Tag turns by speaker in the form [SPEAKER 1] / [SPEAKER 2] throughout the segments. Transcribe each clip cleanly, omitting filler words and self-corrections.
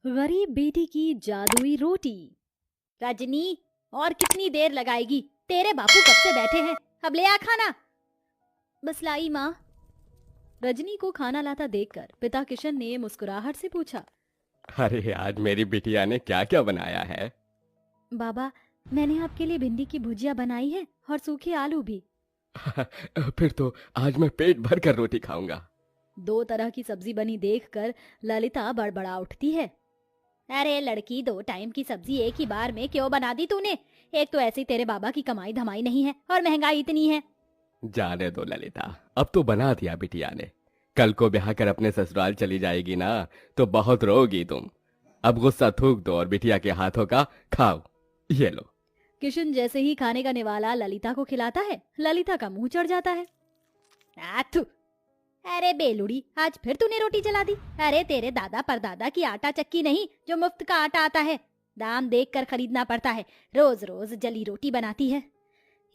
[SPEAKER 1] गरीब बेटी की जादुई रोटी। रजनी, और कितनी देर लगाएगी? तेरे बापू कब से बैठे हैं, अब ले आ खाना। बस लाई माँ। रजनी को खाना लाता देखकर पिता किशन ने मुस्कुराहट से पूछा।
[SPEAKER 2] अरे आज मेरी बिटिया ने क्या क्या बनाया है?
[SPEAKER 1] बाबा, मैंने आपके लिए भिंडी की भुजिया बनाई है और सूखे आलू भी।
[SPEAKER 2] फिर तो आज मैं पेट भर कर रोटी खाऊंगा।
[SPEAKER 1] 2 तरह की सब्जी बनी देखकर ललिता बड़बड़ा उठती है। अरे लड़की, 2 टाइम की सब्जी एक ही बार में क्यों बना दी तूने? एक तो ऐसे ही तेरे बाबा की कमाई धमाई नहीं है और महंगाई इतनी है।
[SPEAKER 2] जाने दो ललिता, अब तो बना दिया बिटिया ने। कल को ब्याह कर अपने ससुराल चली जाएगी ना, तो बहुत रोगी तुम। अब गुस्सा थूक दो और बिटिया के हाथों का खाओ। ये लो।
[SPEAKER 1] किशन जैसे ही खाने का निवाला ललिता को खिलाता है, ललिता का मुंह चढ़ जाता है। आथु! अरे बेलुड़ी, आज फिर तूने रोटी जला दी। अरे तेरे दादा परदादा की आटा चक्की नहीं जो मुफ्त का आटा आता है, दाम देख कर खरीदना पड़ता है। रोज रोज जली रोटी बनाती है।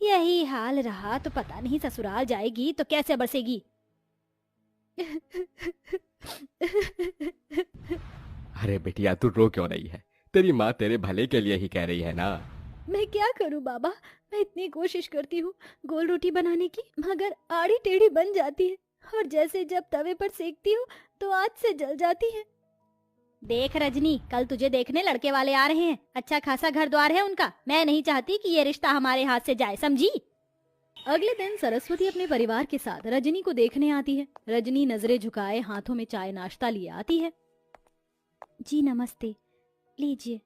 [SPEAKER 1] यही हाल रहा तो पता नहीं ससुराल जाएगी तो कैसे बरसेगी।
[SPEAKER 2] अरे बिटिया, तू रो क्यों रही है? तेरी माँ तेरे भले के लिए ही कह रही है ना।
[SPEAKER 1] मैं क्या करूं बाबा, मैं इतनी कोशिश करती हूँ गोल रोटी बनाने की, मगर आड़ी टेढ़ी बन जाती है और जैसे जब तवे पर सेकती हूँ तो आग से जल जाती है। देख रजनी, कल तुझे देखने लड़के वाले आ रहे हैं। अच्छा खासा घर द्वार है उनका। मैं नहीं चाहती कि ये रिश्ता हमारे हाथ से जाए, समझी? अगले दिन सरस्वती अपने परिवार के साथ रजनी को देखने आती है। रजनी नजरें झुकाए हाथों में चाय नाश्ता लिए आती है। जी नमस्ते, लीजिए।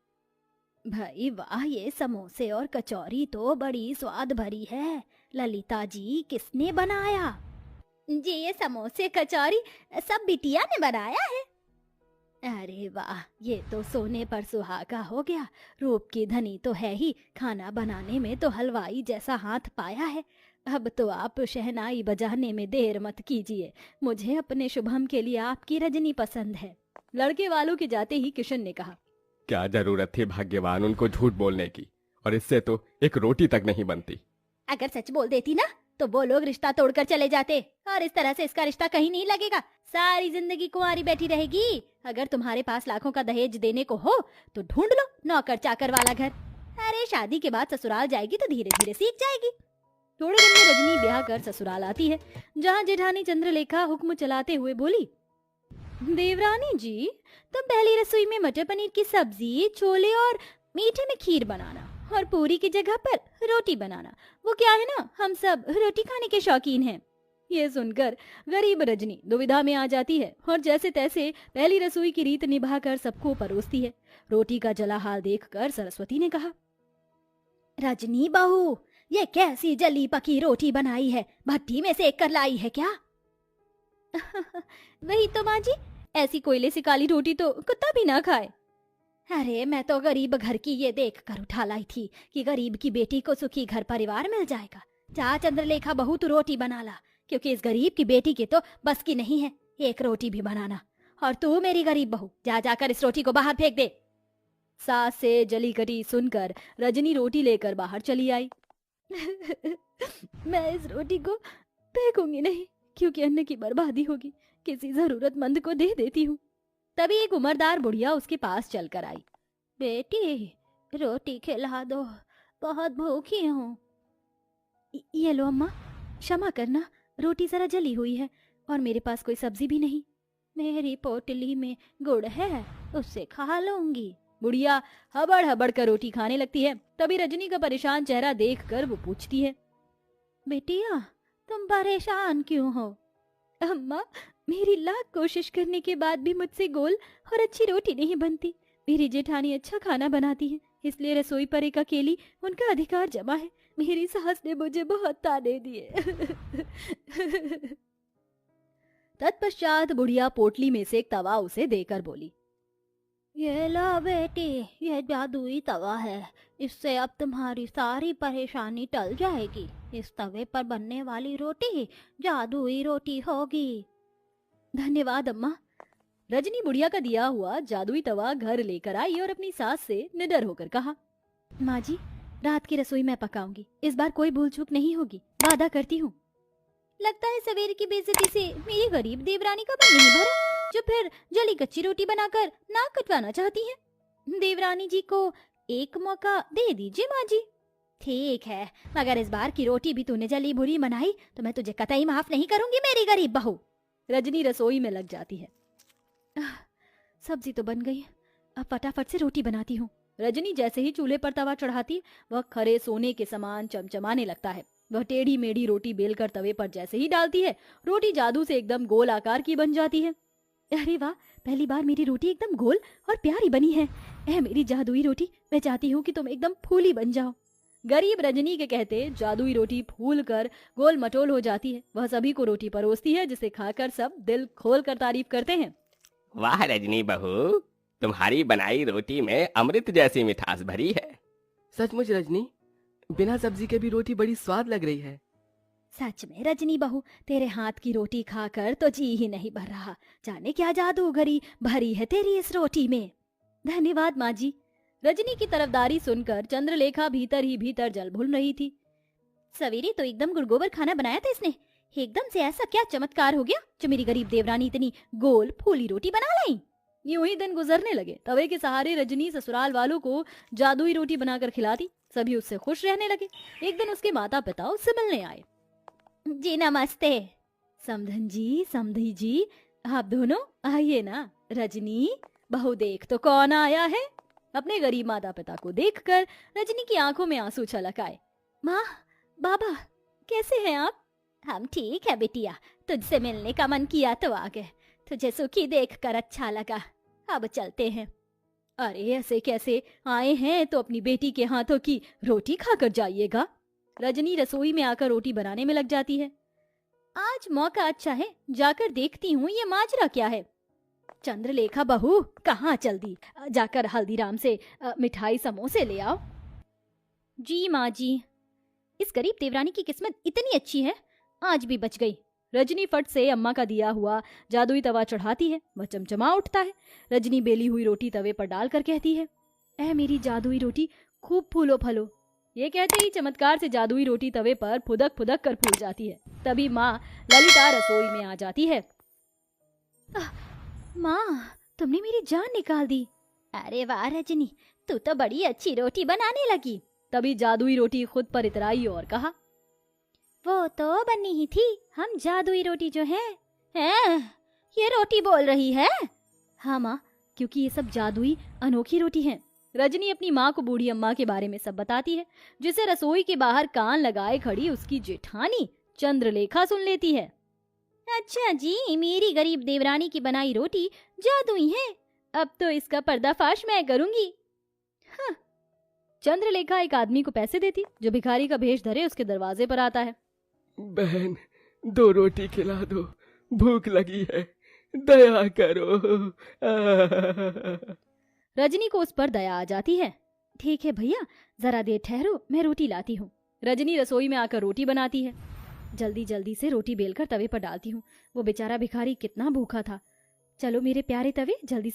[SPEAKER 1] भाई वाह, ये समोसे और कचौरी तो बड़ी स्वाद भरी है। ललिता जी, किसने बनाया? जी ये समोसे कचौरी सब बिटिया ने बनाया है। अरे वाह, ये तो सोने पर सुहागा हो गया। रूप की धनी तो है ही, खाना बनाने में तो हलवाई जैसा हाथ पाया है। अब तो आप शहनाई बजाने में देर मत कीजिए। मुझे अपने शुभम के लिए आपकी रजनी पसंद है। लड़के वालों के जाते ही किशन ने कहा।
[SPEAKER 2] क्या जरूरत थी भाग्यवान उनको झूठ बोलने की, और इससे तो एक रोटी तक नहीं बनती।
[SPEAKER 1] अगर सच बोल देती ना तो वो लोग रिश्ता तोड़कर चले जाते, और इस तरह से इसका रिश्ता कहीं नहीं लगेगा। सारी जिंदगी कुंवारी बैठी रहेगी। अगर तुम्हारे पास लाखों का दहेज देने को हो तो ढूंढ लो नौकर चाकर वाला घर। अरे शादी के बाद ससुराल जाएगी तो धीरे धीरे सीख जाएगी। थोड़े दिन में रजनी ब्याह कर ससुराल आती है, जहाँ जेठानी चंद्रलेखा हुक्म चलाते हुए बोली। देवरानी जी, तुम पहली रसोई में मटर पनीर की सब्जी, छोले और मीठे में खीर बनाना, और पूरी की जगह पर रोटी बनाना। वो क्या है ना, हम सब रोटी खाने के शौकीन हैं। ये सुनकर गरीब रजनी दुविधा में आ जाती है और जैसे तैसे पहली रसोई की रीत निभाकर सबको परोसती है। रोटी का जला हाल देखकर सरस्वती ने कहा। रजनी बहू, ये कैसी जली पकी रोटी बनाई है? भट्टी में सेक कर लाई है क्या? वही तो माँ जी, ऐसी कोयले से काली रोटी तो कुत्ता भी ना खाए। अरे मैं तो गरीब घर की ये देख कर उठा लाई थी कि गरीब की बेटी को सुखी घर परिवार मिल जाएगा। जा चंद्रलेखा बहू, तू रोटी बना ला, क्योंकि इस गरीब की बेटी के तो बस की नहीं है एक रोटी भी बनाना। और तू मेरी गरीब बहू, जा जाकर इस रोटी को बाहर फेंक दे। सास से जली कटी सुनकर रजनी रोटी लेकर बाहर चली आई। मैं इस रोटी को फेंकूंगी नहीं, क्योंकि अन्न की बर्बादी होगी। किसी जरूरतमंद को दे देती हूँ। तभी एक उम्रदार बुढ़िया उसके पास चलकर आई। बेटी, रोटी खिला दो, बहुत भूखी हूँ। ये लो अम्मा, क्षमा करना, रोटी जरा जली हुई है और मेरे पास कोई सब्जी भी नहीं। मेरी पोटली में गुड़ है, उससे खा लूंगी। बुढ़िया हबड़ हबड़ कर रोटी खाने लगती है। तभी रजनी का परेशान चेहरा देखकर वो पूछती है। बेटिया, तुम परेशान क्यों हो? अम्मा, मेरी लाख कोशिश करने के बाद भी मुझसे गोल और अच्छी रोटी नहीं बनती। मेरी जेठानी अच्छा खाना बनाती है, इसलिए रसोई पर एक अकेली उनका अधिकार जमा है। मेरी सास ने मुझे बहुत ताने दिए। तत्पश्चात बुढ़िया पोटली में से एक तवा उसे देकर बोली। ये लो बेटी, ये जादुई तवा है। इससे अब तुम्हारी सारी परेशानी टल जाएगी। इस तवे पर बनने वाली रोटी जादुई रोटी होगी। धन्यवाद अम्मा। रजनी बुढ़िया का दिया हुआ जादुई तवा घर लेकर आई और अपनी सास से निडर होकर कहा। माँ जी, रात की रसोई मैं पकाऊंगी। इस बार कोई भूल चूक नहीं होगी, वादा करती हूँ। लगता है सवेरे की बेइज्जती से मेरी गरीब देवरानी का मन नहीं भरा। जो फिर जली कच्ची रोटी बनाकर नाक कटवाना चाहती हैं। देवरानी जी को एक मौका दे दीजिए माँ जी। ठीक है, मगर इस बार की रोटी भी तूने जली बुरी बनाई तो मैं तुझे कतई माफ नहीं करूंगी मेरी गरीब बहू। रजनी रसोई में लग जाती है। सब्जी तो बन गई, अब फटाफट से रोटी बनाती हूँ। रजनी जैसे ही चूल्हे पर तवा चढ़ाती वह खरे सोने के समान चमचमाने लगता है। वह टेढ़ी मेढ़ी रोटी बेलकर तवे पर जैसे ही डालती है, रोटी जादू से एकदम गोल आकार की बन जाती है। अरे वाह, पहली बार मेरी रोटी एकदम गोल और प्यारी बनी है। ऐ मेरी जादुई रोटी, मैं चाहती हूँ कि तुम एकदम फूली बन जाओ। गरीब रजनी के कहते जादुई रोटी फूल कर गोल मटोल हो जाती है। वह सभी को रोटी परोसती है, जिसे खाकर सब दिल खोल कर तारीफ करते हैं।
[SPEAKER 2] वाह रजनी बहू, तुम्हारी बनाई रोटी में अमृत जैसी मिठास भरी है। सचमुच रजनी, बिना सब्जी के भी रोटी बड़ी स्वाद लग रही है।
[SPEAKER 1] सच में रजनी बहू, तेरे हाथ की रोटी खाकर तो जी ही नहीं भर रहा। जाने क्या जादूगरी भरी है तेरी इस रोटी में। धन्यवाद माँ जी। रजनी की तरफदारी सुनकर चंद्रलेखा भीतर ही भीतर जल भून रही थी। सवेरे तो एकदम गुड़गोबर खाना बनाया था इसने, एकदम से ऐसा क्या चमत्कार हो गया जो मेरी गरीब देवरानी इतनी गोल फूली रोटी बना लाई। यूं ही दिन गुजरने लगे। तवे के सहारे रजनी ससुराल वालों को जादुई रोटी बनाकर खिलाती। सभी उससे खुश रहने लगे। एक दिन उसके माता पिता उससे मिलने आए। जी नमस्ते। समधी जी, आप दोनों आइए ना। रजनी बहू, देख तो कौन आया है। अपने गरीब माता पिता को देखकर रजनी की आंखों में आंसू छलक आए। माँ, बाबा, कैसे हैं आप? हम ठीक है बिटिया, तुझसे मिलने का मन किया तो आ गए। तुझे सुखी देखकर अच्छा लगा। अब चलते हैं। अरे ऐसे कैसे आए हैं, तो अपनी बेटी के हाथों की रोटी खाकर जाइएगा। रजनी रसोई में आकर रोटी बनाने में लग जाती है। आज मौका अच्छा है, जाकर देखती हूँ ये माजरा क्या है। चंद्रलेखा बहू, कहाँ चल दी? जाकर हल्दीराम से मिठाई समोसे ले आओ। जी माँ जी। इस गरीब देवरानी की किस्मत इतनी अच्छी है, आज भी बच गई। रजनी फट से अम्मा का दिया हुआ जादुई तवा चढ़ाती है। वह चमचमा उठता है। रजनी बेली हुई रोटी तवे पर डालकर कहती है, ऐ मेरी जादुई रोटी, खूब फूलो फलो। ये कहते ही चमत्कार से जादुई रोटी तवे पर फुदक फुदक कर फूल जाती है। तभी माँ ललिता रसोई में आ जाती है। माँ, तुमने मेरी जान निकाल दी। अरे वाह रजनी, तू तो बड़ी अच्छी रोटी बनाने लगी। तभी जादुई रोटी खुद पर इतराई और कहा, वो तो बनी ही थी, हम जादुई रोटी जो है। ये रोटी बोल रही है? हाँ माँ, क्योंकि ये सब जादुई अनोखी रोटी है। रजनी अपनी माँ को बूढ़ी अम्मा के बारे में सब बताती है, जिसे रसोई के बाहर कान लगाए खड़ी उसकी जेठानी चंद्रलेखा सुन लेती है। अच्छा जी, मेरी गरीब देवरानी की बनाई रोटी जादुई है। अब तो इसका पर्दाफाश मैं करूंगी। हाँ। चंद्रलेखा एक आदमी को पैसे देती, जो भिखारी का भेष धरे उसके दरवाजे पर आता है।
[SPEAKER 2] बहन, 2 रोटी खिला दो, भूख लगी है, दया करो।
[SPEAKER 1] रजनी को उस पर दया आ जाती है। ठीक है भैया, जरा देर ठहरो, मैं रोटी लाती हूँ। रजनी रसोई में आकर रोटी बनाती है। जल्दी जल्दी से रोटी बेलकर तवे पर डालती हूँ। वो बेचारा भिखारी कितना भूखा था। चलो मेरे प्यारे तवे, जल्दी से